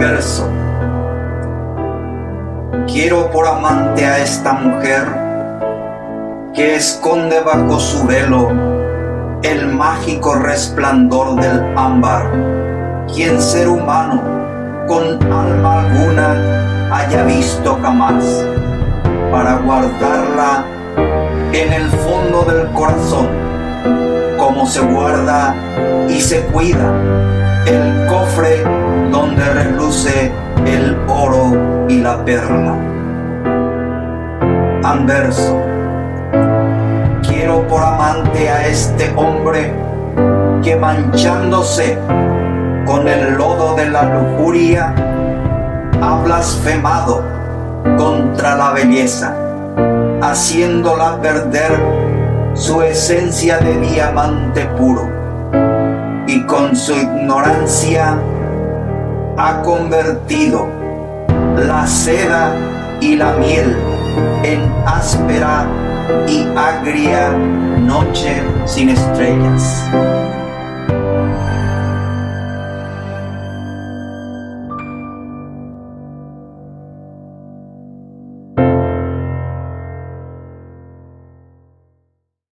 Verso. Quiero por amante a esta mujer que esconde bajo su velo el mágico resplandor del ámbar, quien ser humano con alma alguna haya visto jamás, para guardarla en el fondo del corazón, como se guarda y se cuida el cofre donde reluce el oro y la perla. Anverso. Quiero por amante a este hombre que, manchándose con el lodo de la lujuria, ha blasfemado contra la belleza, haciéndola perder su esencia de diamante puro, y con su ignorancia ha convertido la seda y la miel en áspera y agria noche sin estrellas.